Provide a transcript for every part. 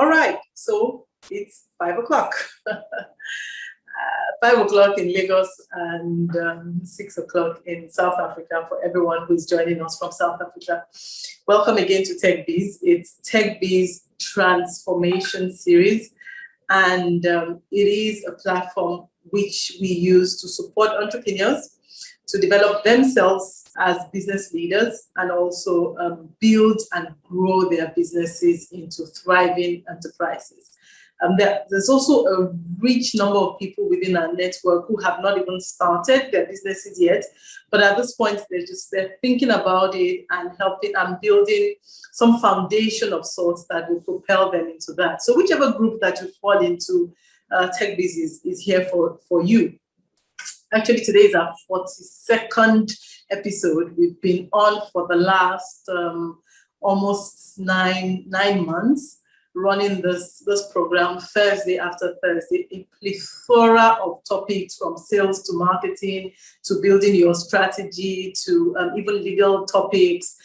All right, so it's 5 o'clock. 5 o'clock in Lagos and 6 o'clock in South Africa for everyone who's joining us from South Africa. Welcome again to TechBiz. It's TechBiz Transformation Series, and it is a platform which we use to support entrepreneurs to develop themselves as business leaders and also build and grow their businesses into thriving enterprises. There's also a rich number of people within our network who have not even started their businesses yet, but at this point they're thinking about it and helping and building some foundation of sorts that will propel them into that. So whichever group that you fall into, TechBiz is here for you. Actually, today is our 42nd episode. We've been on for the last almost nine months, running this program Thursday after Thursday, a plethora of topics from sales to marketing to building your strategy to even legal topics,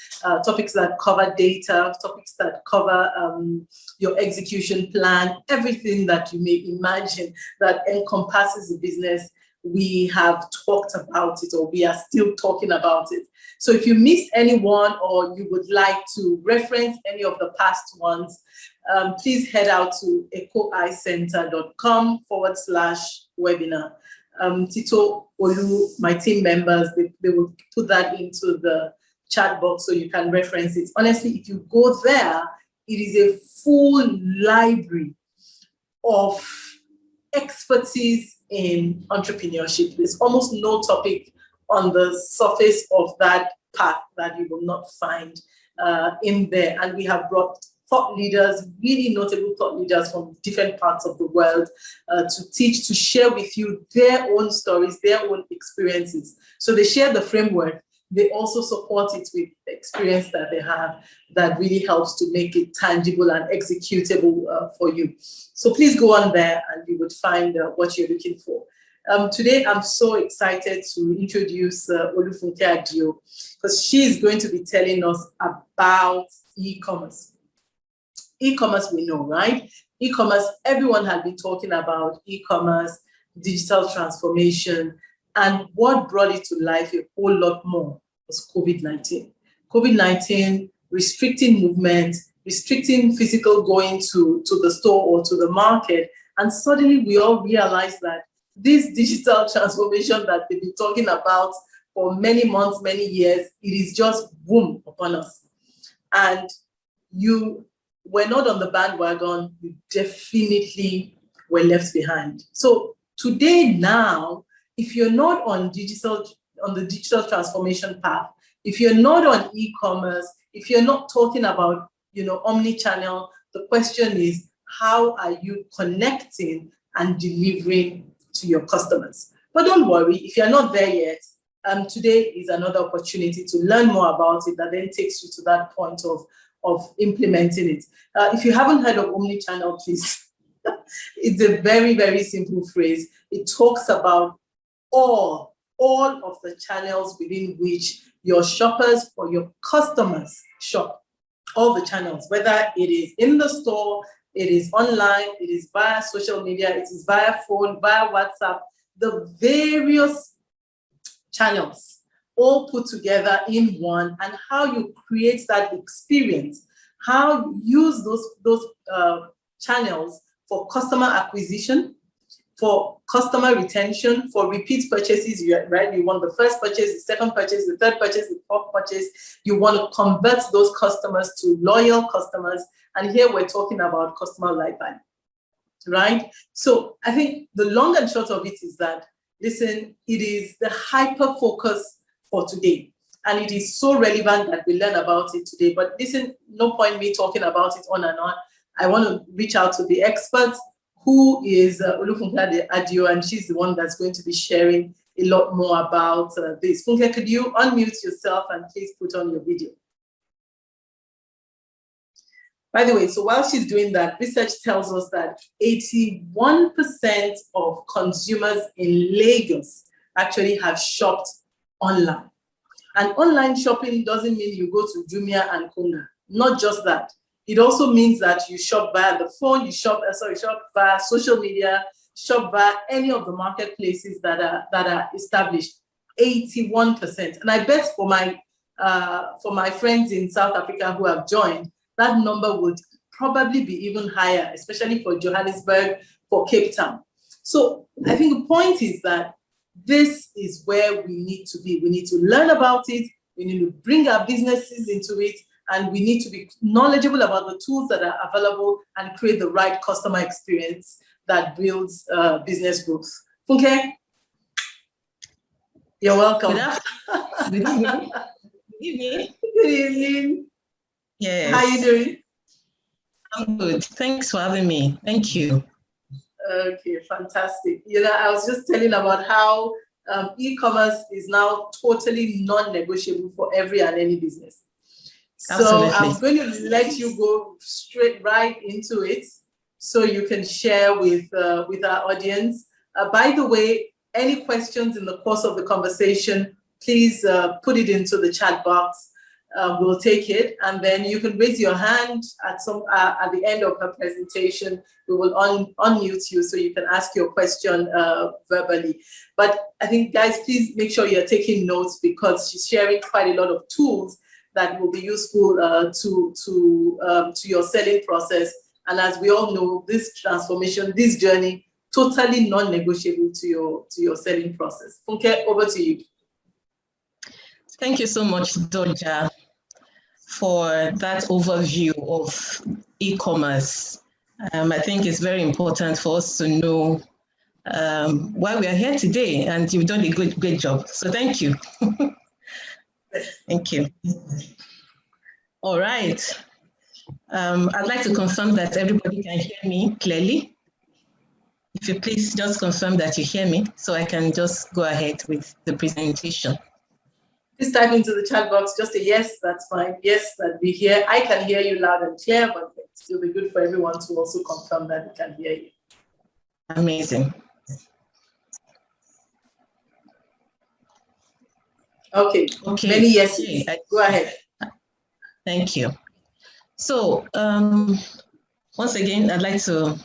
topics that cover data, topics that cover your execution plan, everything that you may imagine that encompasses the business. We have talked about it, or we are still talking about it. So if you missed any one or you would like to reference any of the past ones, please head out to ekoicenter.com/webinar. Tito, Olu, my team members, they will put that into the chat box so you can reference it. Honestly, if you go there, it is a full library of expertise in entrepreneurship. There's almost no topic on the surface of that path that you will not find in there. And we have brought thought leaders, really notable thought leaders from different parts of the world to teach, to share with you their own stories, their own experiences. So they share the framework. They also support it with the experience that they have that really helps to make it tangible and executable for you. So please go on there and you would find what you're looking for. Today, I'm so excited to introduce Olufunke Adio because she's going to be telling us about e-commerce. E-commerce, we know, right? E-commerce, everyone has been talking about e-commerce, digital transformation, and what brought it to life a whole lot more was COVID-19. COVID-19 restricting movement, restricting physical going to the store or to the market. And suddenly we all realized that this digital transformation that they've been talking about for many months, many years, it is just boom upon us. And you were not on the bandwagon, you definitely were left behind. So today now, if you're not on the digital transformation path, if you're not on e-commerce, if you're not talking about, omni-channel, the question is, how are you connecting and delivering to your customers? But don't worry, if you're not there yet, today is another opportunity to learn more about it that then takes you to that point of implementing it. If you haven't heard of omni-channel, please, it's a very, very simple phrase. It talks about all of the channels within which your shoppers or your customers shop. All the channels, whether it is in the store, it is online, it is via social media, it is via phone, via WhatsApp, the various channels all put together in one, and how you create that experience, how you use those channels for customer acquisition, for customer retention, for repeat purchases, right? You want the first purchase, the second purchase, the third purchase, the fourth purchase. You want to convert those customers to loyal customers. And here we're talking about customer lifetime, right? So I think the long and short of it is that, listen, it is the hyper focus for today. And it is so relevant that we learn about it today. But listen, no point me talking about it on and on. I want to reach out to the experts, who is Olufunke Adio, and she's the one that's going to be sharing a lot more about this. Funke, could you unmute yourself and please put on your video? By the way, so while she's doing that, research tells us that 81% of consumers in Lagos actually have shopped online. And online shopping doesn't mean you go to Jumia and Konga. Not just that. It also means that you shop via the phone, shop via social media, shop via any of the marketplaces that are established. 81%. And I bet for my friends in South Africa who have joined, that number would probably be even higher, especially for Johannesburg, for Cape Town. So I think the point is that this is where we need to be. We need to learn about it. We need to bring our businesses into it, and we need to be knowledgeable about the tools that are available and create the right customer experience that builds business growth. Funke, you're welcome. Good evening. Good evening. Good evening. Yes. How are you doing? I'm good. Thanks for having me. Thank you. Okay, fantastic. I was just telling about how e-commerce is now totally non-negotiable for every and any business. So Absolutely. I'm going to let you go straight right into it so you can share with our audience. By the way, any questions in the course of the conversation, please put it into the chat box. We'll take it, and then you can raise your hand at the end of her presentation. We will unmute you so you can ask your question verbally. But I think, guys, please make sure you're taking notes, because she's sharing quite a lot of tools that will be useful to your selling process. And as we all know, this transformation, this journey, totally non-negotiable to your selling process. Funke, over to you. Thank you so much, Doja, for that overview of e-commerce. I think it's very important for us to know why we are here today, and you've done a great job. So thank you. Thank you. All right. I'd like to confirm that everybody can hear me clearly. If you please just confirm that you hear me, so I can just go ahead with the presentation. Please type into the chat box just a yes, that's fine. Yes, that we hear. I can hear you loud and clear, but it will be good for everyone to also confirm that we can hear you. Amazing. Okay. Many yeses. Go ahead. Thank you. So once again, I'd like to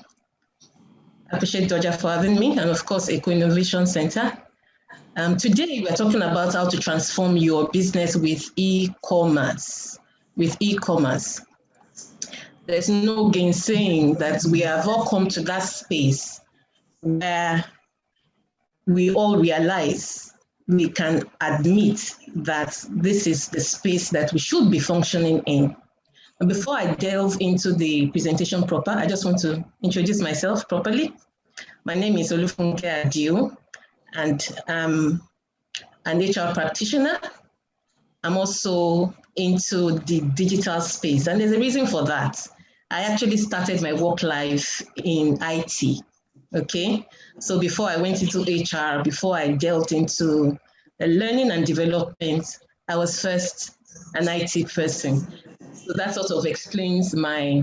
appreciate Doja for having me, and of course, Eko Innovation Centre. Today, we're talking about how to transform your business with e-commerce. There's no gainsaying that we have all come to that space where we all realize, we can admit that this is the space that we should be functioning in. And before I delve into the presentation proper, I just want to introduce myself properly. My name is Olufunke Adio, and I'm an HR practitioner. I'm also into the digital space, and there's a reason for that. I actually started my work life in IT, okay? So before I went into HR, before I delved into learning and development, I was first an IT person. So that sort of explains my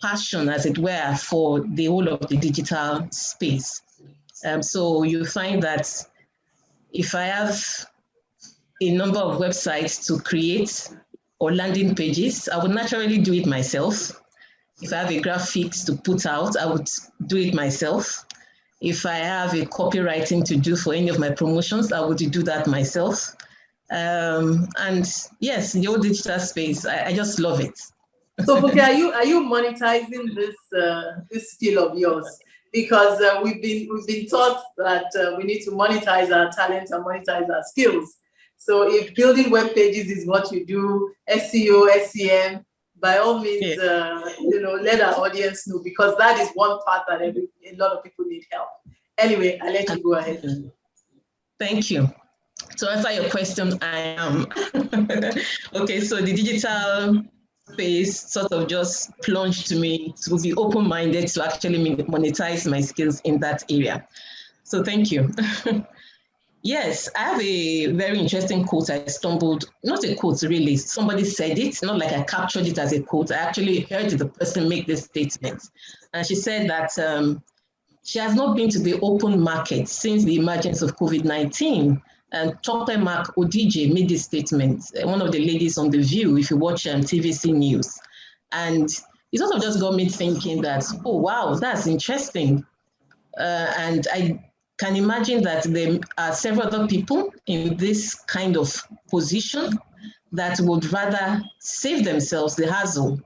passion, as it were, for the whole of the digital space. So you find that if I have a number of websites to create or landing pages, I would naturally do it myself. If I have a graphics to put out, I would do it myself. If I have a copywriting to do for any of my promotions, I would do that myself. And yes, the whole digital space, I just love it. So, Funke, are you monetizing this skill of yours? Because we've been taught that we need to monetize our talents and monetize our skills. So if building web pages is what you do, SEO, SEM, by all means, let our audience know, because that is one part that a lot of people need help. Anyway, I'll let you go ahead. Thank you. To answer your question, I am. Okay, so the digital space sort of just plunged me to be open-minded to actually monetize my skills in that area. So thank you. Yes, I have a very interesting quote. I stumbled, not a quote really, somebody said it, not like I captured it as a quote. I actually heard the person make this statement. And she said that she has not been to the open market since the emergence of COVID-19. And Tope Mark Odije made this statement, one of the ladies on The View, if you watch TVC News. And it sort of just got me thinking that, oh, wow, that's interesting. And I can imagine that there are several other people in this kind of position that would rather save themselves the hassle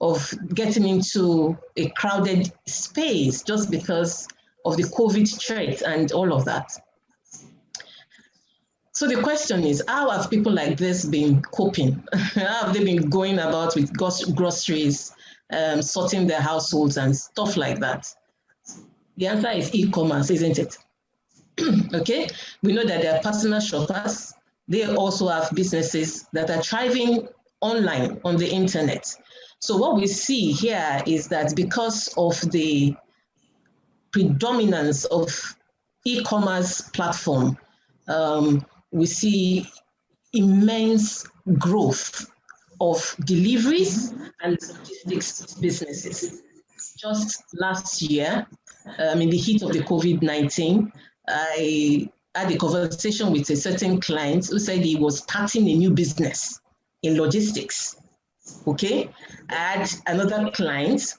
of getting into a crowded space just because of the COVID threat and all of that. So the question is, how have people like this been coping? How have they been going about with groceries, sorting their households and stuff like that? The answer is e-commerce, isn't it? Okay, we know that there are personal shoppers. They also have businesses that are thriving online on the internet. So what we see here is that because of the predominance of e-commerce platform, we see immense growth of deliveries and logistics businesses. Just last year, in the heat of the COVID-19, I had a conversation with a certain client who said he was starting a new business in logistics. Okay, I had another client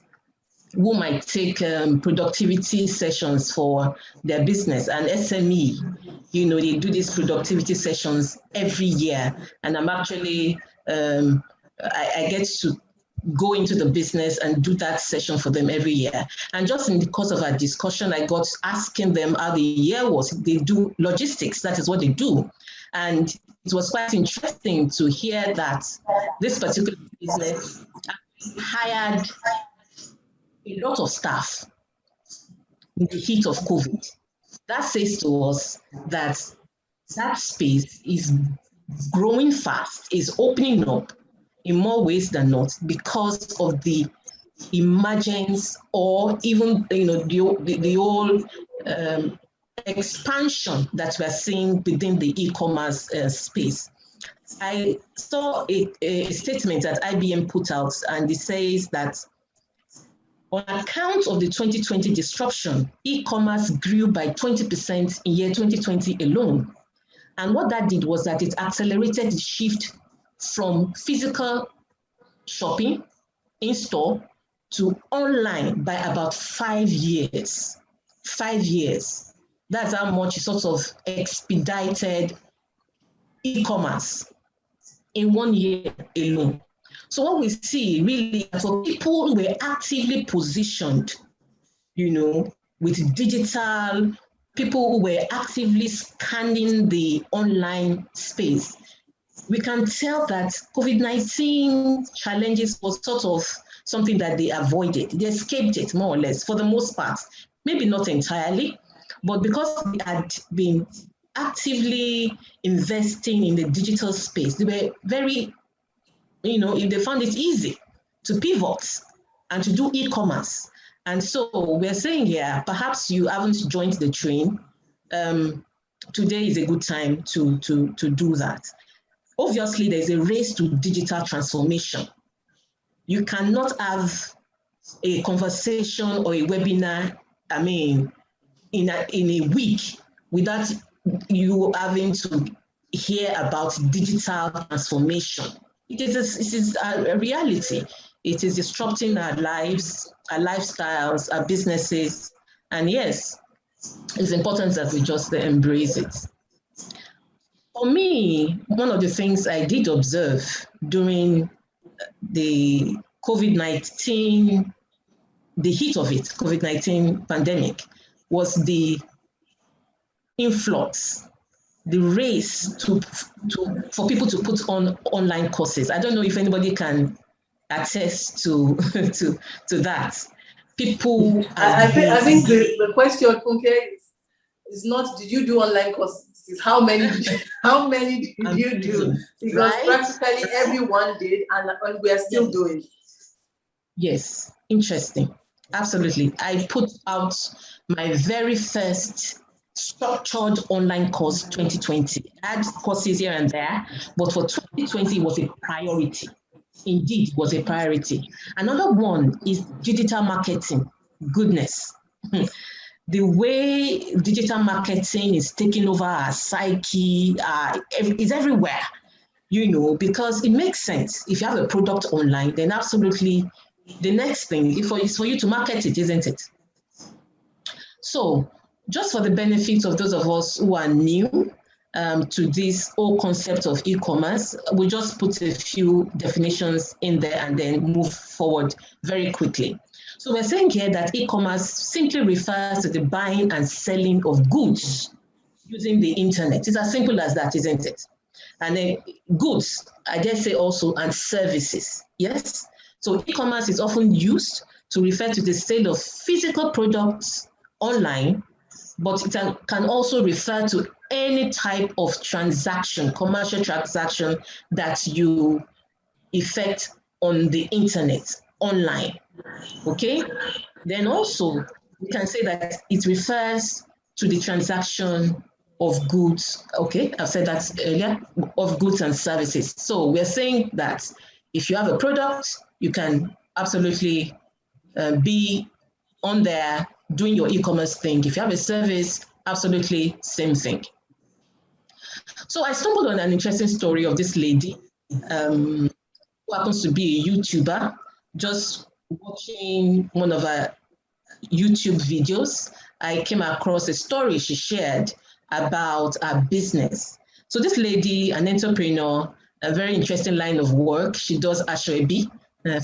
who might take productivity sessions for their business, and SME, they do these productivity sessions every year, and I'm actually, I get to go into the business and do that session for them every year. And just in the course of our discussion, I got asking them how the year was. They do logistics, that is what they do. And it was quite interesting to hear that this particular business hired a lot of staff in the heat of COVID. That says to us that that space is growing fast, is opening up in more ways than not because of the emergence or even the whole expansion that we're seeing within the e-commerce space. I saw a statement that IBM put out, and it says that on account of the 2020 disruption, e-commerce grew by 20% in year 2020 alone. And what that did was that it accelerated the shift from physical shopping in store to online by about 5 years. 5 years. That's how much it sort of expedited e-commerce in 1 year alone. So what we see really for people who were actively positioned, with digital, people who were actively scanning the online space, we can tell that COVID-19 challenges was sort of something that they avoided. They escaped it more or less for the most part, maybe not entirely, but because they had been actively investing in the digital space, they were very, they found it easy to pivot and to do e-commerce. And so we're saying here, perhaps you haven't joined the train. Today is a good time to do that. Obviously, there's a race to digital transformation. You cannot have a conversation or a webinar, in a week without you having to hear about digital transformation. It is a reality. It is disrupting our lives, our lifestyles, our businesses. And yes, it's important that we just embrace it. For me, one of the things I did observe during the COVID-19, the heat of it, COVID-19 pandemic, was the influx, the race for people to put on online courses. I don't know if anybody can attest to that. People, I think the question, Funke, is not did you do online courses? It's how many did you do? Because practically everyone did, and we are still doing. Yes, interesting. Absolutely. I put out my very first structured online course 2020. I had courses here and there, but for 2020 it was a priority. Indeed, it was a priority. Another one is digital marketing. Goodness. The way digital marketing is taking over our psyche is everywhere. because it makes sense. If you have a product online, then absolutely the next thing is for you to market it, isn't it? So just for the benefit of those of us who are new to this whole concept of e-commerce, we just put a few definitions in there and then move forward very quickly. So we're saying here that e-commerce simply refers to the buying and selling of goods using the internet. It's as simple as that, isn't it? And then goods, I dare say also, and services, yes? So e-commerce is often used to refer to the sale of physical products online, but it can also refer to any type of transaction, commercial transaction that you effect on the internet, online, okay? Then also, we can say that it refers to the transaction of goods, okay? I've said that earlier, of goods and services. So we're saying that if you have a product, you can absolutely be on there doing your e-commerce thing. If you have a service, absolutely same thing. So I stumbled on an interesting story of this lady who happens to be a YouTuber. Just watching one of her YouTube videos, I came across a story she shared about her business. So this lady, an entrepreneur, a very interesting line of work. She does Ashwebi.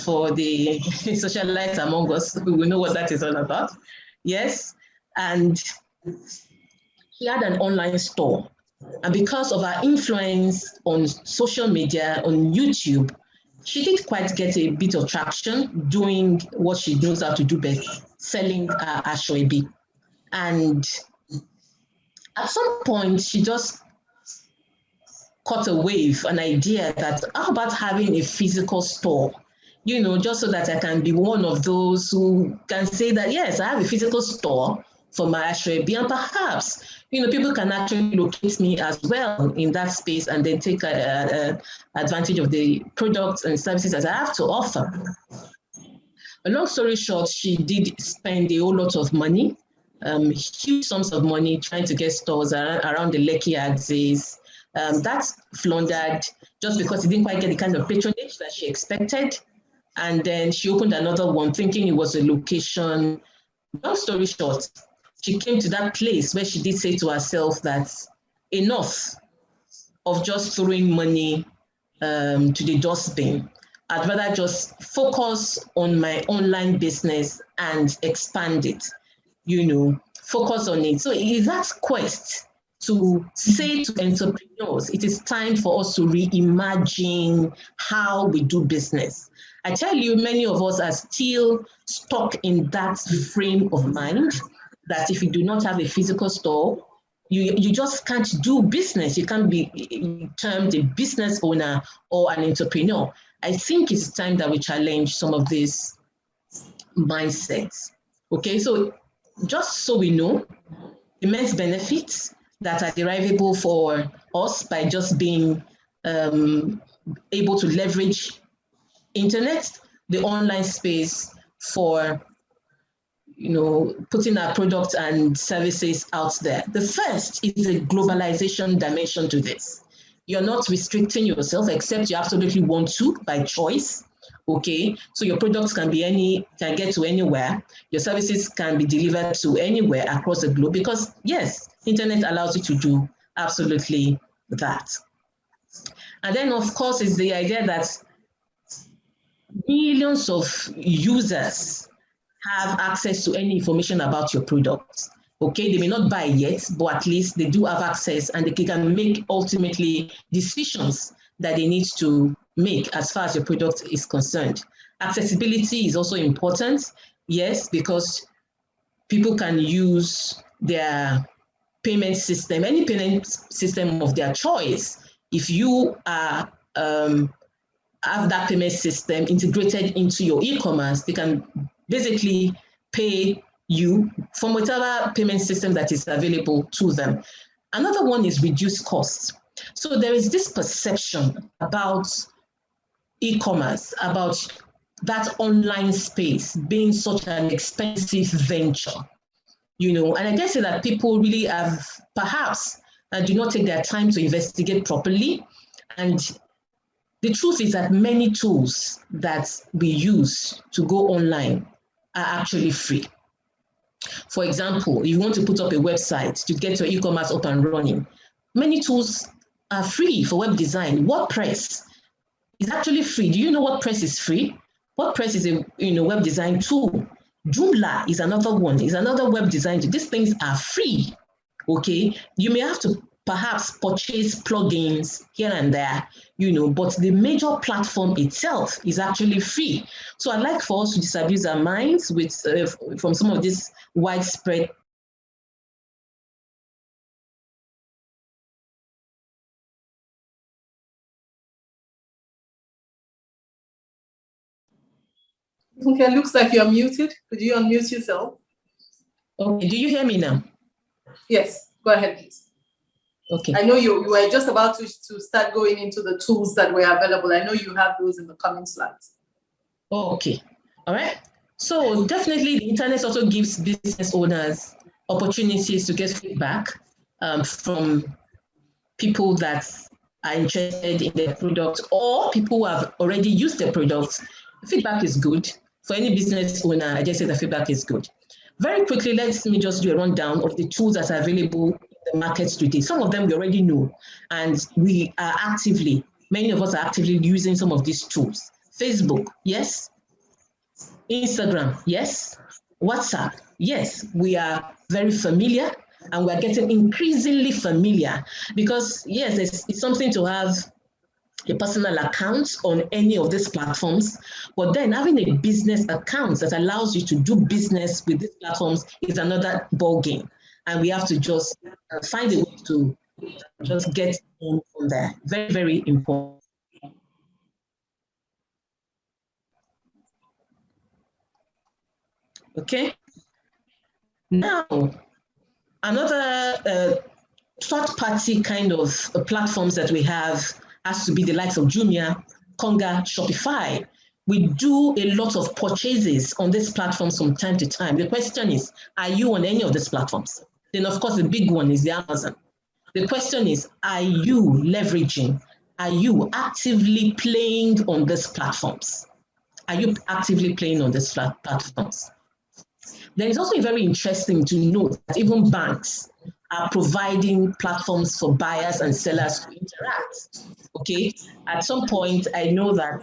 For the socialites among us, we will know what that is all about. Yes, and she had an online store. And because of her influence on social media, on YouTube, she did quite get a bit of traction doing what she knows how to do best, selling Ashwebi. And at some point, she just caught a wave, an idea that how about having a physical store? Just so that I can be one of those who can say that, yes, I have a physical store for my Ashwebi, and perhaps, people can actually locate me as well in that space and then take advantage of the products and services that I have to offer. A long story short, she did spend a whole lot of money, huge sums of money trying to get stores around the Lekki axis. That's floundered just because it didn't quite get the kind of patronage that she expected. And then she opened another one thinking it was a location. Long story short, she came to that place where she did say to herself that enough of just throwing money to the dustbin. I'd rather just focus on my online business and expand it, focus on it. So it is that quest to say to entrepreneurs, it is time for us to reimagine how we do business. I tell you, many of us are still stuck in that frame of mind that if you do not have a physical store, you just can't do business. You can't be termed a business owner or an entrepreneur. I think it's time that we challenge some of these mindsets. Okay, so just so we know, immense benefits that are derivable for us by just being able to leverage internet, the online space for putting our products and services out there. The first is a globalization dimension to this. You're not restricting yourself except you absolutely want to by choice. Okay, so your products can get to anywhere. Your services can be delivered to anywhere across the globe because yes, internet allows you to do absolutely that. And then of course is the idea that millions of users have access to any information about your products. Okay, they may not buy yet, but at least they do have access and they can make ultimately decisions that they need to make as far as your product is concerned. Accessibility is also important, yes, because people can use their payment system, any payment system of their choice. If you are have that payment system integrated into your e-commerce, they can basically pay you from whatever payment system that is available to them. Another one is reduced costs. So there is this perception about e-commerce, about that online space being such an expensive venture, and I guess that people really have perhaps do not take their time to investigate properly. And The truth is that many tools that we use to go online are actually free. For example, you want to put up a website to get your e-commerce up and running. Many tools are free for web design. WordPress is actually free. Do you know WordPress is free? WordPress is a web design tool. Joomla is another one. Is another web design tool. These things are free. Okay, you may have to perhaps purchase plugins here and there, but the major platform itself is actually free. So I'd like for us to disabuse our minds with from some of this widespread Okay, looks like you're muted. Could you unmute yourself? Okay, do you hear me now? Yes, go ahead, please. Okay. I know you were just about to start going into the tools that were available. I know you have those in the coming slides. Oh, okay. All right. So definitely the internet also gives business owners opportunities to get feedback from people that are interested in their product or people who have already used their products. Feedback is good. For any business owner, I just say the feedback is good. Very quickly, let me just do a rundown of the tools that are available in the market today. Some of them we already know, and we are many of us are actively using some of these tools. Facebook, yes. Instagram, yes. WhatsApp, yes. We are very familiar, and we're getting increasingly familiar because, yes, it's something to have a personal account on any of these platforms, but then having a business account that allows you to do business with these platforms is another ball game, and we have to just find a way to just get in from there. Very, very important. Okay. Now, another third-party kind of platforms that we have has to be the likes of Jumia, Konga, Shopify. We do a lot of purchases on these platforms from time to time. The question is, are you on any of these platforms? Then, of course, the big one is the Amazon. The question is, are you leveraging? Are you actively playing on these platforms? Are you actively playing on these platforms? Then it's also very interesting to note that even banks are providing platforms for buyers and sellers to interact. Okay, at some point, I know that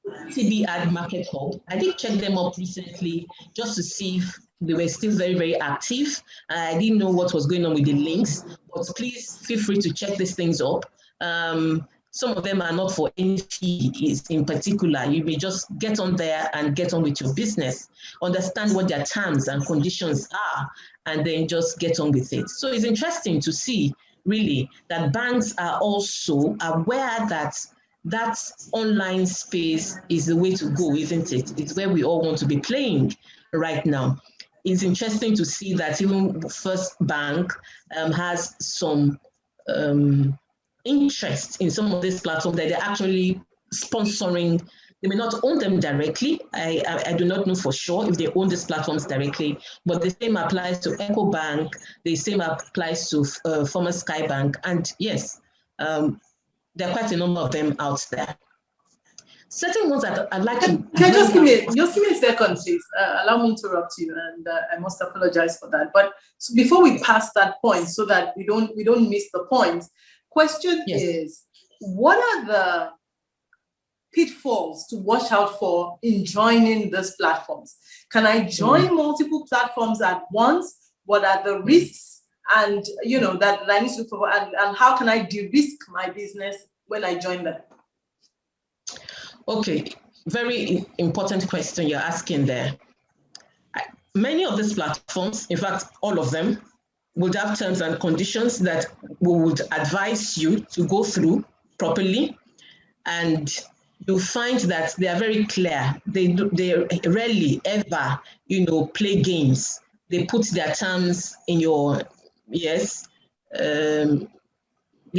TB Ad Market Hub, I did check them up recently just to see if they were still very, very active. I didn't know what was going on with the links, but please feel free to check these things up. Some of them are not for any fees in particular. You may just get on there and get on with your business, understand what their terms and conditions are, and then just get on with it. So it's interesting to see really that banks are also aware that that online space is the way to go, isn't it? It's where we all want to be playing right now. It's interesting to see that even First Bank has some interest in some of these platforms that they're actually sponsoring. They may not own them directly. I do not know for sure if they own these platforms directly, but the same applies to Eko Bank, the same applies to former Skybank, and yes, there are quite a number of them out there. Certain ones that I'd like to... Can just give me a second, please? Allow me to interrupt you, and I must apologize for that. But so before we pass that point, so that we don't miss the point, question is, what are the pitfalls to watch out for in joining these platforms? Can I join multiple platforms at once? What are the risks and that I need to provide, and how can I de-risk my business when I join them? Okay, very important question you're asking there. Many of these platforms, in fact, all of them, would have terms and conditions that we would advise you to go through properly, and you'll find that they are very clear. They rarely ever, play games. They put their terms in your, they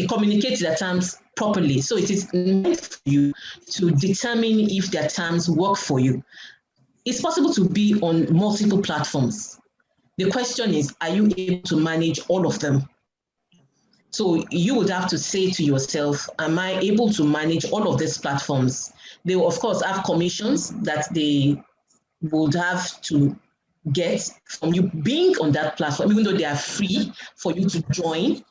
communicate their terms properly. So it is meant for you to determine if their terms work for you. It's possible to be on multiple platforms. The question is, are you able to manage all of them? So you would have to say to yourself, am I able to manage all of these platforms? They will, of course, have commissions that they would have to get from you being on that platform, even though they are free for you to join,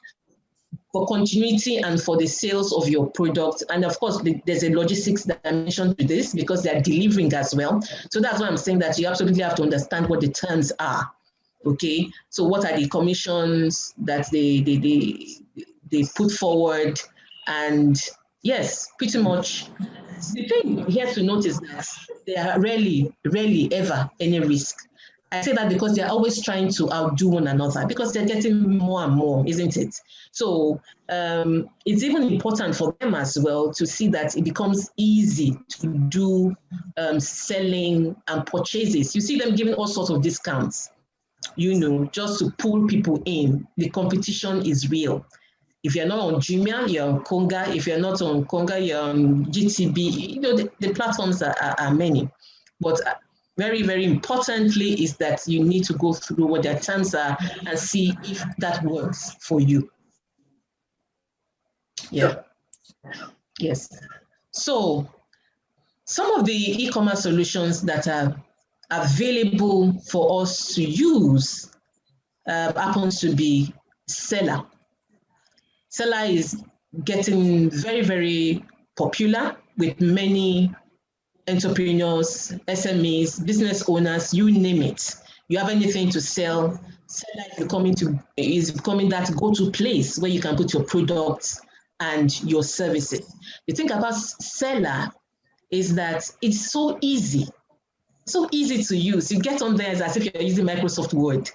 for continuity and for the sales of your product. And of course, there's a logistics dimension to this because they're delivering as well. So that's why I'm saying that you absolutely have to understand what the terms are. Okay, so what are the commissions that they put forward? And yes, pretty much the thing here to notice that there are rarely ever any risk. I say that because they're always trying to outdo one another because they're getting more and more, isn't it? So it's even important for them as well to see that it becomes easy to do selling and purchases. You see them giving all sorts of discounts, just to pull people in. The competition is real. If you're not on Jumia, you're on Konga. If you're not on Konga, you're on GTB. The platforms are many. But very, very importantly is that you need to go through what their terms are and see if that works for you. Yeah. Yes. So some of the e-commerce solutions that are available for us to use happens to be Seller. Seller is getting very, very popular with many entrepreneurs, SMEs, business owners, you name it. You have anything to sell, Seller is becoming that go-to place where you can put your products and your services. The thing about Seller is that it's so easy to use. You get on there as if you're using Microsoft Word.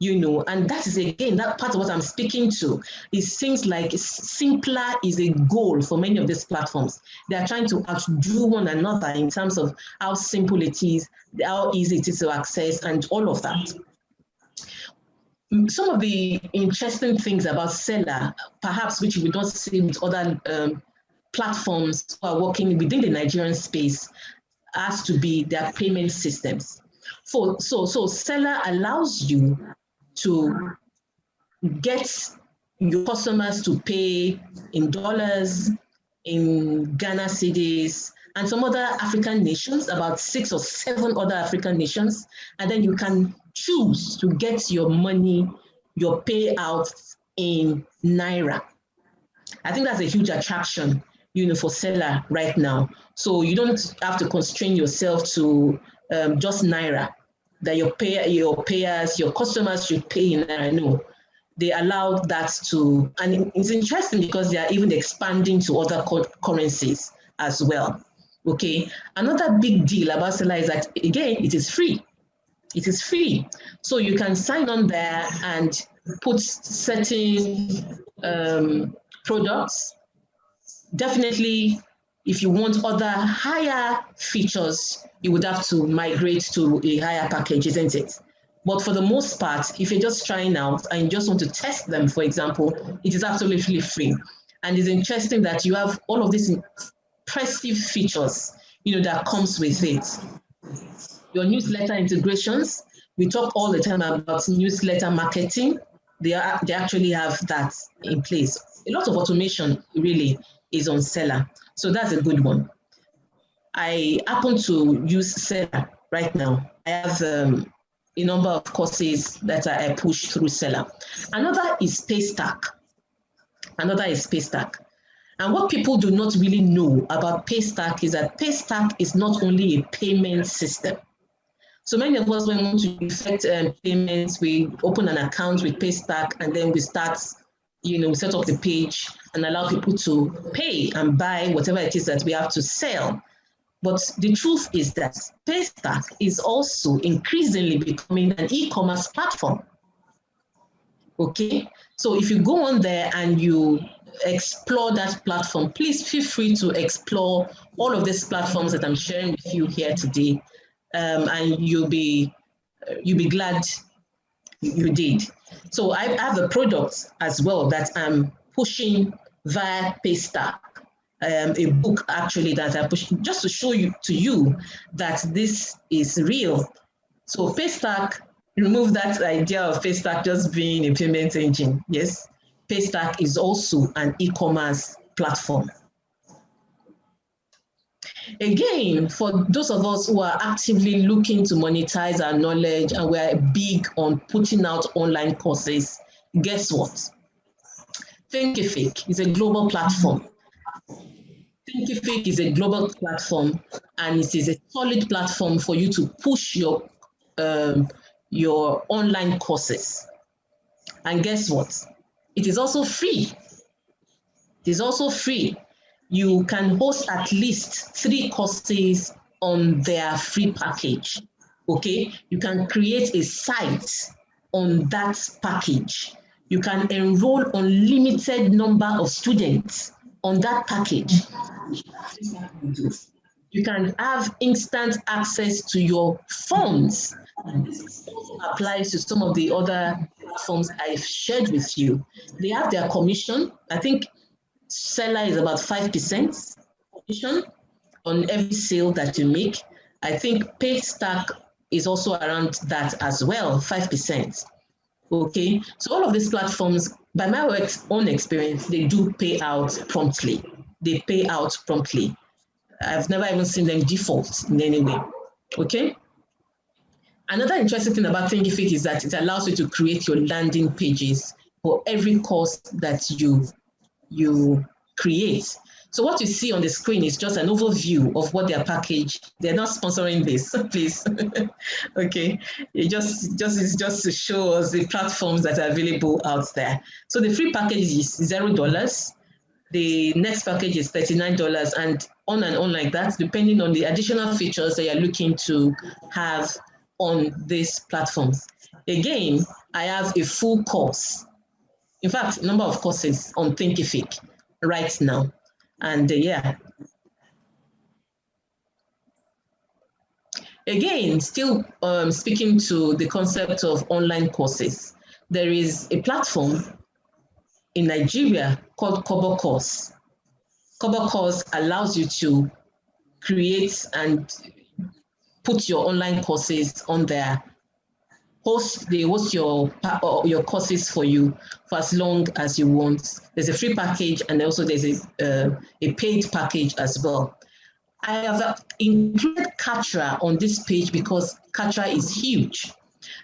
And that is, again, that part of what I'm speaking to. It seems like simpler is a goal for many of these platforms. They are trying to outdo one another in terms of how simple it is, how easy it is to access, and all of that. Some of the interesting things about Seller, perhaps which we don't see with other platforms who are working within the Nigerian space, has to be their payment systems. So Seller allows you to get your customers to pay in dollars, in Ghana cedis, and some other African nations, about 6 or 7 other African nations, and then you can choose to get your money, your payout in Naira. I think that's a huge attraction, for Seller right now. So you don't have to constrain yourself to just Naira, that your payers, your customers should pay in Naira. No, they allow that to, and it's interesting because they are even expanding to other currencies as well. Okay, another big deal about Seller is that, again, it is free. It is free. So you can sign on there and put certain products. Definitely, if you want other higher features, you would have to migrate to a higher package, isn't it? But for the most part, if you're just trying out and you just want to test them, for example, it is absolutely free. And it's interesting that you have all of these impressive features, that comes with it. Your newsletter integrations, we talk all the time about newsletter marketing. They actually have that in place. A lot of automation really is on Seller. So that's a good one. I happen to use Seller right now. I have a number of courses that I push through Seller. Another is Paystack. And what people do not really know about Paystack is that Paystack is not only a payment system. So many of us, when we want to effect payments, we open an account with Paystack and then we start, set up the page and allow people to pay and buy whatever it is that we have to sell. But the truth is that Paystack is also increasingly becoming an e-commerce platform. Okay, so if you go on there and you explore that platform, please feel free to explore all of these platforms that I'm sharing with you here today, and you'll be glad you did. So I have a product as well that I'm pushing via Paystack. A book actually that I pushed just to show you that this is real. So Paystack, remove that idea of Paystack just being a payment engine. Yes, Paystack is also an e-commerce platform. Again, for those of us who are actively looking to monetize our knowledge and we're big on putting out online courses, guess what? Thinkific is a global platform. Thinkific is a global platform, and it is a solid platform for you to push your online courses. And guess what? It is also free. It is also free. You can host at least 3 courses on their free package. Okay, you can create a site on that package. You can enroll unlimited number of students on that package. You can have instant access to your funds. And this also applies to some of the other platforms I've shared with you. They have their commission. I think seller is about 5% commission on every sale that you make. I think Paystack is also around that as well, 5%. Okay, so all of these platforms, by my own experience, they do pay out promptly. They pay out promptly. I've never even seen them default in any way. Okay. Another interesting thing about Thinkific is that it allows you to create your landing pages for every course that you create. So what you see on the screen is just an overview of what their package. They're not sponsoring this, please. Okay, it's just to show us the platforms that are available out there. So the free package is $0. The next package is $39, and on like that, depending on the additional features that you're looking to have on these platforms. Again, I have a full course. In fact, number of courses on Thinkific right now. And yeah. Again, still speaking to the concept of online courses, there is a platform in Nigeria called Kobo Course. Kobo Course allows you to create and put your online courses on there. They host your courses for you for as long as you want. There's a free package, and also there's a paid package as well. I have included Katra on this page because Katra is huge.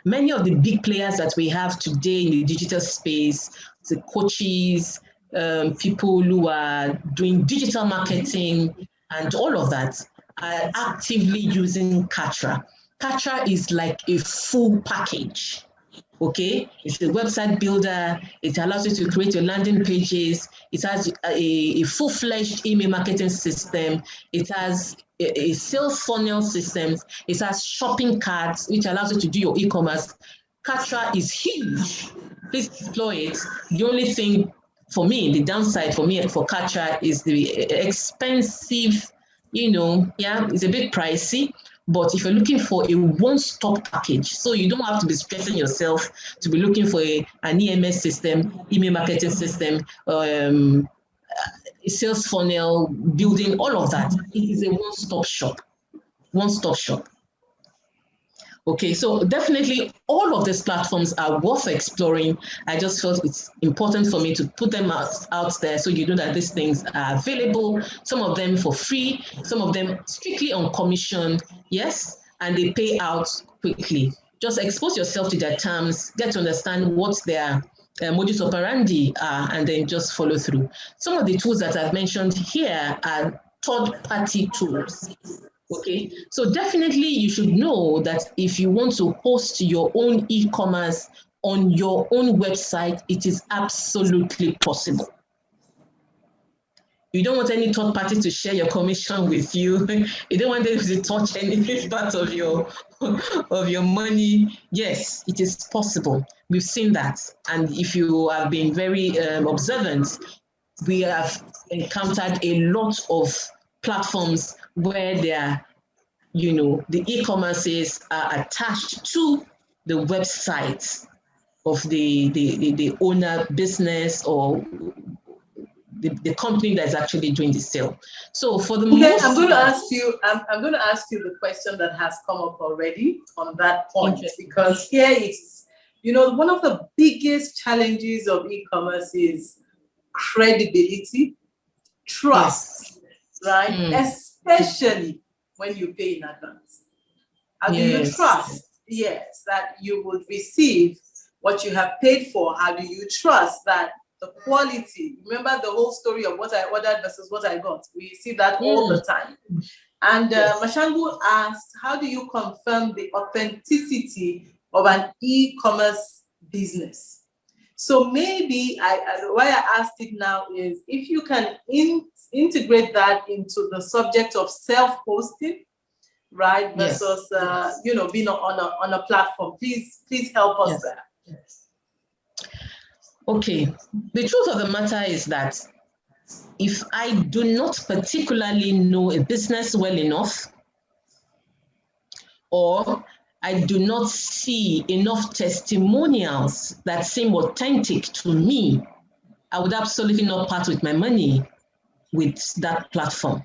Many of the big players that we have today in the digital space, the coaches, people who are doing digital marketing and all of that, are actively using Katra. Katra is like a full package. Okay, it's a website builder. It allows you to create your landing pages. It has a full-fledged email marketing system. It has a sales funnel system. It has shopping carts, which allows you to do your e-commerce. Katra is huge. Please deploy it. The only thing for me, the downside for me for Katra is the expensive, it's a bit pricey. But if you're looking for a one-stop package, so you don't have to be stressing yourself to be looking for an EMS system, email marketing system, a sales funnel, building, all of that. It is a one-stop shop. One-stop shop. Okay, so definitely all of these platforms are worth exploring. I just felt it's important for me to put them out there so you know that these things are available, some of them for free, some of them strictly on commission, yes, and they pay out quickly. Just expose yourself to their terms, get to understand what their modus operandi are, and then just follow through. Some of the tools that I've mentioned here are third-party tools. Okay, so definitely you should know that if you want to host your own e-commerce on your own website, it is absolutely possible. You don't want any third party to share your commission with you. You don't want them to touch any part of your money. Yes, it is possible. We've seen that. And if you have been very observant, we have encountered a lot of platforms where the e-commerces are attached to the website of the owner business or the company that's actually doing the sale. So for the most I'm going to ask you the question that has come up already on that point, because here You know, one of the biggest challenges of e-commerce is credibility, trust, right? Especially when you pay in advance. How do you trust? Yes, that you would receive what you have paid for. How do you trust that the quality? Remember the whole story of what I ordered versus what I got. We see that all the time. And Mashangu asked, how do you confirm the authenticity of an e-commerce business? So maybe why I asked it now is if you can integrate that into the subject of self-hosting, right? Versus you know, being on a platform. Please help us there. Yes. Okay. The truth of the matter is that if I do not particularly know a business well enough, or I do not see enough testimonials that seem authentic to me, I would absolutely not part with my money with that platform.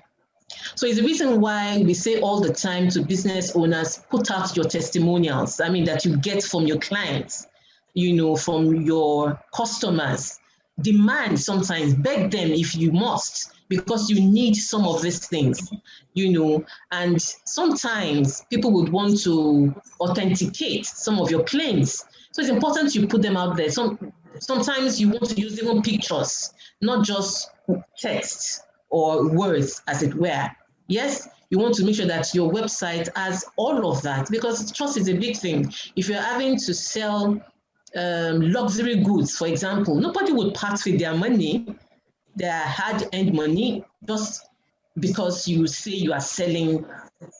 So it's the reason why we say all the time to business owners, put out your testimonials. I mean, that you get from your clients, you know, from your customers. Demand sometimes, beg them if you must, because you need some of these things, you know, and sometimes people would want to authenticate some of your claims. So it's important you put them out there. Sometimes you want to use even pictures, not just text or words, as it were. Yes, you want to make sure that your website has all of that, because trust is a big thing. If you're having to sell luxury goods, for example, nobody would part with their money, their hard-earned money, just because you say you are selling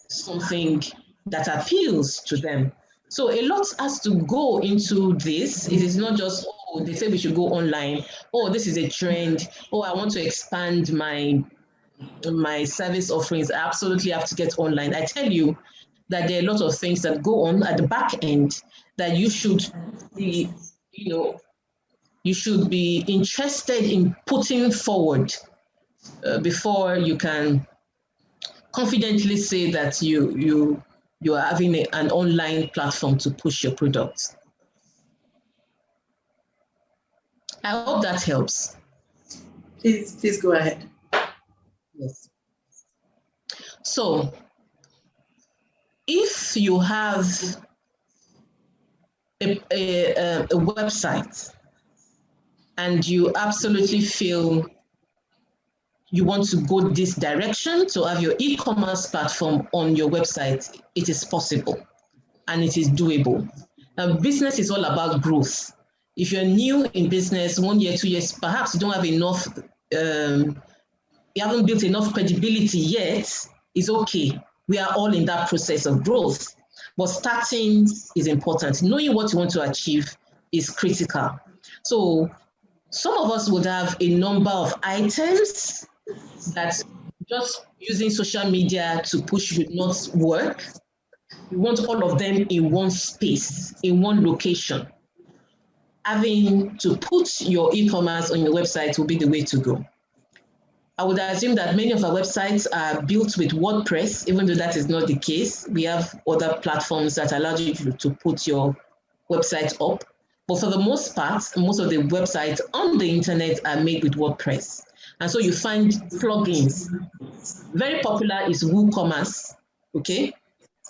something that appeals to them. So a lot has to go into this. It is not just, oh, they say we should go online. Oh, this is a trend. Oh, I want to expand my service offerings. I absolutely have to get online. I tell you that there are a lot of things that go on at the back end that you should be, you know, you should be interested in putting forward before you can confidently say that you are having an online platform to push your products. I hope that helps. Please go ahead. Yes. So, if you have a website and you absolutely feel you want to go this direction to have your e-commerce platform on your website, it is possible and it is doable. Business is all about growth. If you're new in business, 1 year, 2 years, perhaps you don't have enough, you haven't built enough credibility yet, it's okay. We are all in that process of growth. But starting is important. Knowing what you want to achieve is critical. So some of us would have a number of items that just using social media to push would not work. You want all of them in one space, in one location. Having to put your e-commerce on your website will be the way to go. I would assume that many of our websites are built with WordPress, even though that is not the case. We have other platforms that allow you to put your website up. But for the most part, most of the websites on the internet are made with WordPress. And so you find plugins. Very popular is WooCommerce, okay?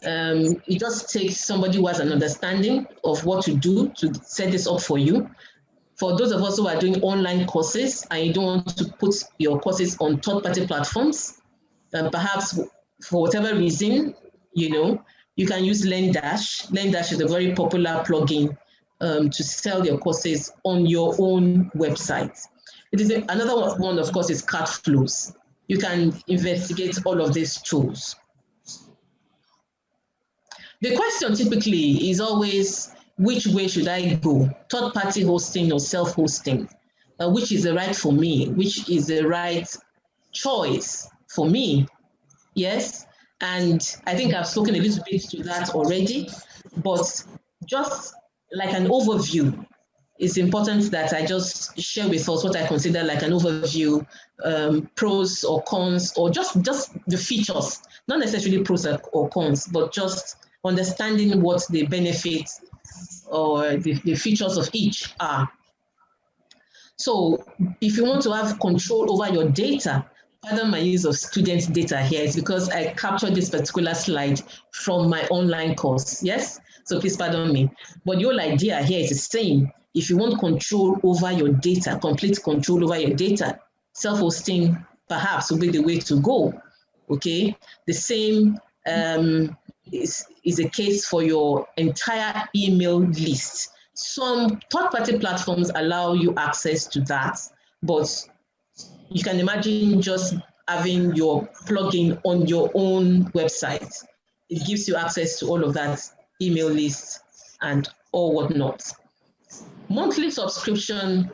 It just takes somebody who has an understanding of what to do to set this up for you. For those of us who are doing online courses and you don't want to put your courses on third-party platforms, perhaps for whatever reason, you know, you can use LearnDash. LearnDash is a very popular plugin to sell your courses on your own website. It is another one, of course, is Cartflows. You can investigate all of these tools. The question typically is always, which way should I go? Third-party hosting or self-hosting? Which is the right for me? Which is the right choice for me? Yes, and I think I've spoken a little bit to that already, but just like an overview, it's important that I just share with us what I consider like an overview, pros or cons, or just the features, not necessarily pros or cons, but just understanding what the benefits or the features of each are. So if you want to have control over your data, pardon my use of students' data here, is because I captured this particular slide from my online course, yes? So please pardon me. But the whole idea here is the same. If you want control over your data, complete control over your data, self-hosting perhaps will be the way to go, okay? The same is a case for your entire email list. Some third-party platforms allow you access to that, but you can imagine just having your plugin on your own website. It gives you access to all of that email list and all whatnot. Monthly subscription,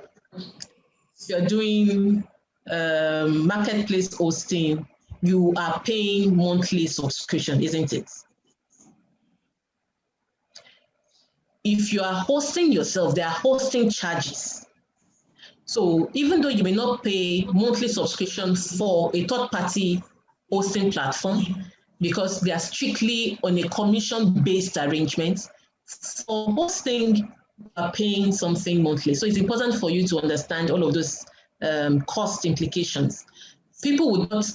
you're doing marketplace hosting, you are paying monthly subscription, isn't it? If you are hosting yourself, there are hosting charges. So even though you may not pay monthly subscription for a third-party hosting platform, because they are strictly on a commission-based arrangement, for hosting, you are paying something monthly. So it's important for you to understand all of those cost implications. People would not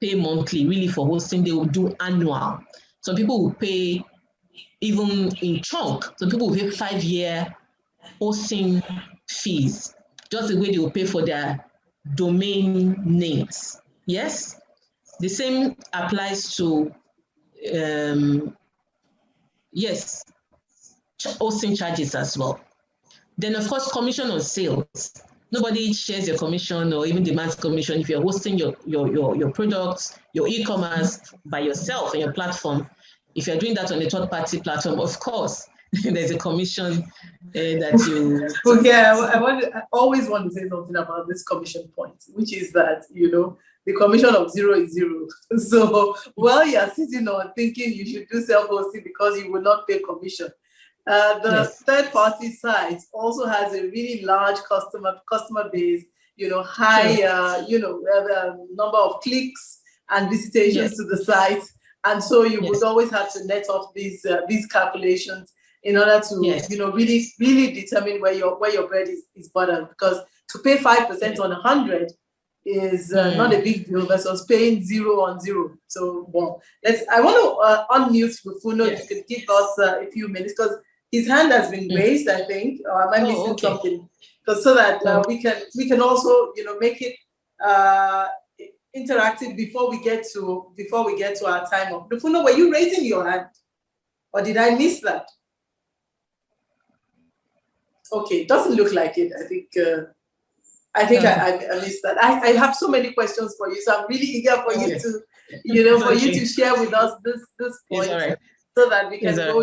pay monthly really for hosting, they will do annual. Some people will pay even in chunk. Some people will pay 5-year hosting fees, just the way they will pay for their domain names. Yes? The same applies to, yes, hosting charges as well. Then, of course, commission on sales. Nobody shares your commission or even demands commission if you're hosting your products, your e-commerce by yourself on your platform. If you're doing that on a third-party platform, of course, there's a commission that you... Okay, I always want to say something about this commission point, which is that, you know, the commission of 0 is 0. So while you're sitting on thinking you should do self-hosting because you will not pay commission, the third-party site also has a really large customer base, you know, high, number of clicks and visitations to the site. And so you would always have to net off these calculations in order to really determine where your bread is buttered. Because to pay 5% on 100 is not a big deal versus paying 0 on 0. So I want to unmute Bufuno. If you could give us a few minutes because his hand has been raised. I think. Or am I missing something? Because so that we can also make it interactive before we get to our time up. Bufuno, were you raising your hand, or did I miss that? Okay, doesn't look like it. I think I missed that. I have so many questions for you, so I'm really eager for you to, you to share with us this point so that we can go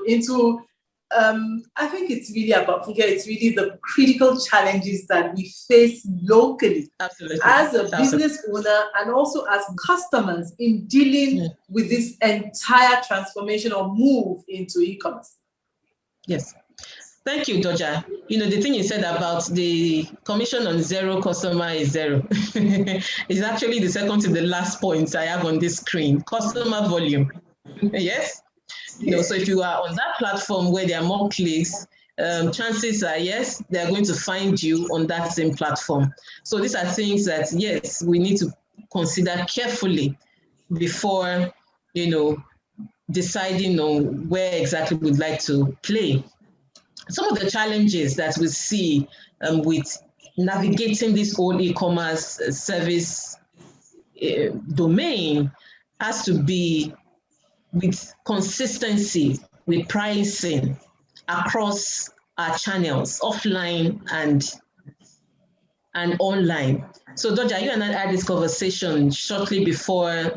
into. I think it's really about it's really the critical challenges that we face locally as a business owner and also as customers in dealing with this entire transformation or move into e-commerce. Yes. Thank you, Doja. The thing you said about the commission on 0 customer is 0 is actually the second to the last point I have on this screen, customer volume. Yes? So if you are on that platform where there are more clicks, chances are, yes, they're going to find you on that same platform. So these are things that, yes, we need to consider carefully before, deciding on where exactly we'd like to play. Some of the challenges that we see with navigating this whole e-commerce service domain has to be with consistency, with pricing across our channels, offline and online. So Doja, you and I had this conversation shortly before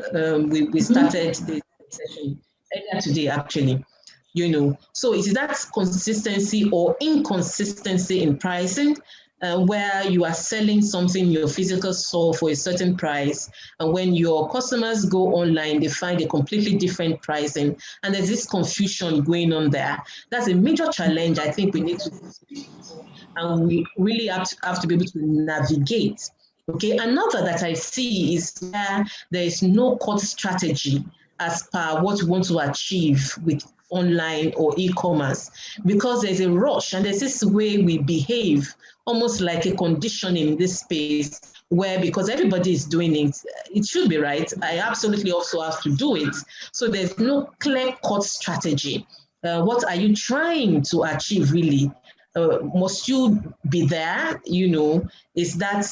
we started the session, earlier today actually. So it is that consistency or inconsistency in pricing where you are selling something in your physical store for a certain price, and when your customers go online, they find a completely different pricing, and there's this confusion going on there. That's a major challenge I think we need to and we really have to be able to navigate. Okay, another that I see is where there is no cut strategy as per what we want to achieve with online or e-commerce, because there's a rush and there's this way we behave, almost like a conditioning in this space, where because everybody is doing it, it should be right. I absolutely also have to do it. So there's no clear-cut strategy. What are you trying to achieve really? Must you be there? Is that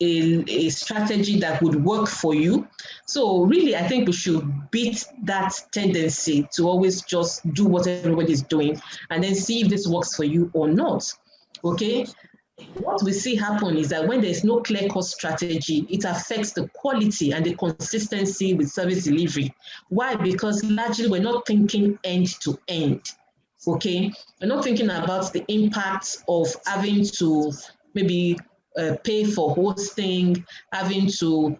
a strategy that would work for you? So really, I think we should beat that tendency to always just do what everybody's doing and then see if this works for you or not. Okay. What we see happen is that when there's no clear-cut strategy, it affects the quality and the consistency with service delivery. Why? Because largely we're not thinking end to end. Okay, we're not thinking about the impact of having to maybe pay for hosting, having to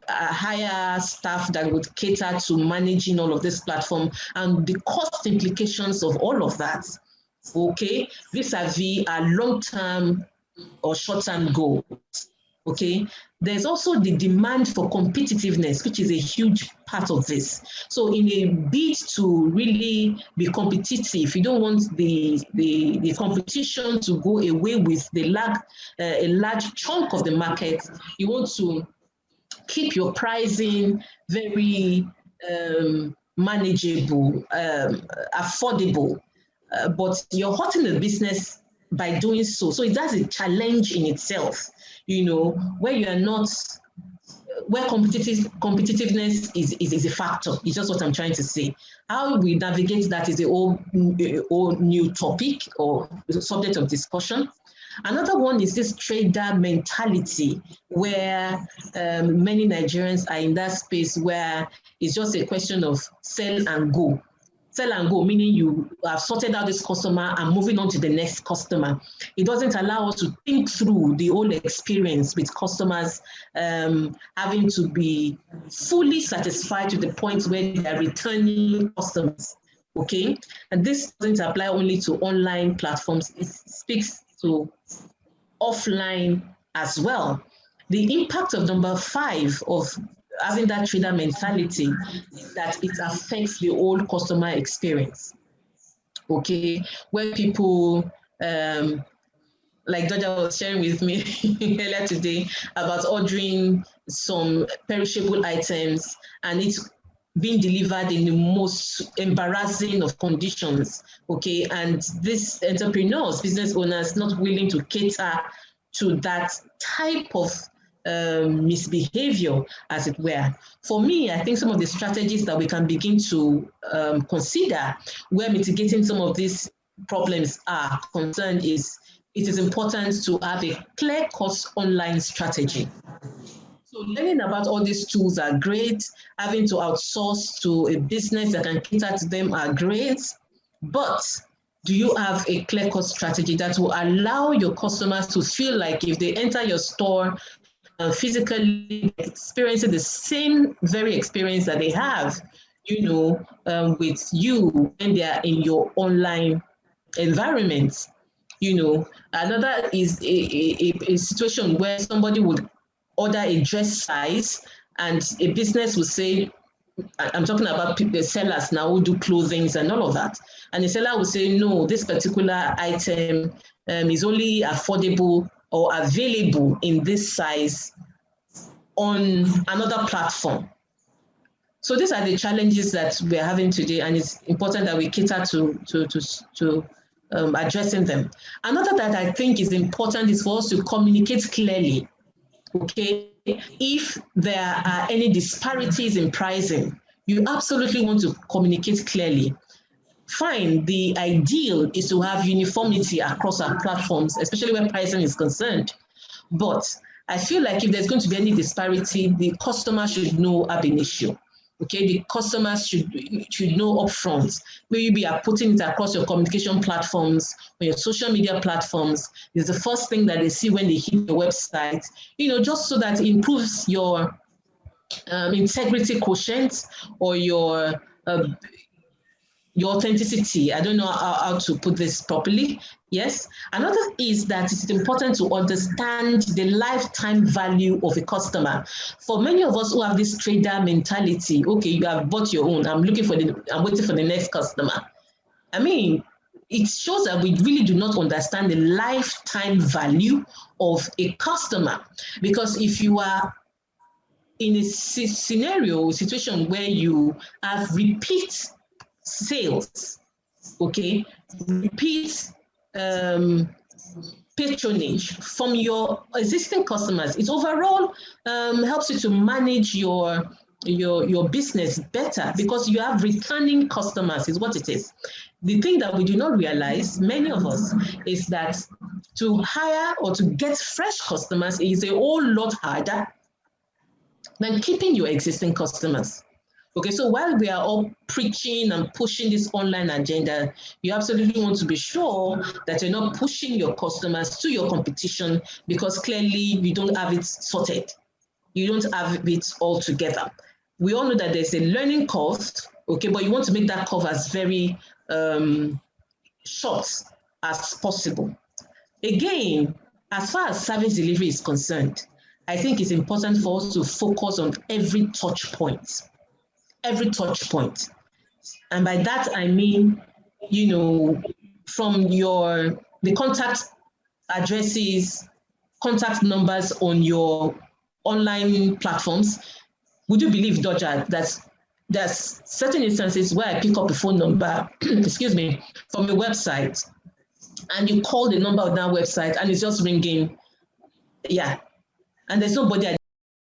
hire staff that would cater to managing all of this platform, and the cost implications of all of that. Okay, vis-a-vis our long-term or short-term goals. Okay, there's also the demand for competitiveness, which is a huge part of this. So in a bid to really be competitive, you don't want the competition to go away with a large chunk of the market. You want to keep your pricing very manageable, affordable, but you're hurting the business by doing so. So that's a challenge in itself, where you are not, where competitiveness is a factor. It's just what I'm trying to say. How we navigate that is a whole new topic or subject of discussion. Another one is this trader mentality, where many Nigerians are in that space where it's just a question of sell and go. Sell and go, meaning you have sorted out this customer and moving on to the next customer. It doesn't allow us to think through the whole experience with customers having to be fully satisfied to the point where they are returning customers. Okay, and this doesn't apply only to online platforms, it speaks to offline as well. The impact of number 5 of having that trader mentality is that it affects the whole customer experience. Okay, where people, like Doja was sharing with me earlier today about ordering some perishable items and it's being delivered in the most embarrassing of conditions, okay? And these entrepreneurs, business owners, not willing to cater to that type of misbehavior, as it were. For me, I think some of the strategies that we can begin to consider where mitigating some of these problems are concerned is it is important to have a clear-cut online strategy. So learning about all these tools are great. Having to outsource to a business that can cater to them are great. But do you have a clear-cut strategy that will allow your customers to feel like if they enter your store physically experiencing the same very experience that they have, with you when they are in your online environment? Another is a situation where somebody would order a dress size and a business will say, I'm talking about the sellers now who do clothing and all of that. And the seller will say, no, this particular item is only affordable or available in this size on another platform. So these are the challenges that we're having today, and it's important that we cater to addressing them. Another that I think is important is for us to communicate clearly. Okay, if there are any disparities in pricing, you absolutely want to communicate clearly. Fine, the ideal is to have uniformity across our platforms, especially when pricing is concerned. But I feel like if there's going to be any disparity, the customer should know ab initio. Okay, the customers should know upfront. Maybe you are putting it across your communication platforms or your social media platforms. It's the first thing that they see when they hit your website, just so that it improves your integrity quotient or your authenticity. I don't know how to put this properly. Yes. Another is that it's important to understand the lifetime value of a customer. For many of us who have this trader mentality, okay, you have bought your own. I'm waiting for the next customer. I mean, it shows that we really do not understand the lifetime value of a customer. Because if you are in a situation where you have repeat sales, okay, repeat patronage from your existing customers, it overall helps you to manage your business better, because you have returning customers is what it is. The thing that we do not realize, many of us, is that to hire or to get fresh customers is a whole lot harder than keeping your existing customers. Okay, so while we are all preaching and pushing this online agenda, you absolutely want to be sure that you're not pushing your customers to your competition, because clearly you don't have it sorted. You don't have it all together. We all know that there's a learning curve, okay, but you want to make that curve as very short as possible. Again, as far as service delivery is concerned, I think it's important for us to focus on every touch point. Every touch point. And by that, I mean, from the contact addresses, contact numbers on your online platforms. Would you believe, Dodger, that there's certain instances where I pick up a phone number, excuse me, from a website, and you call the number on that website and it's just ringing, yeah, and there's nobody at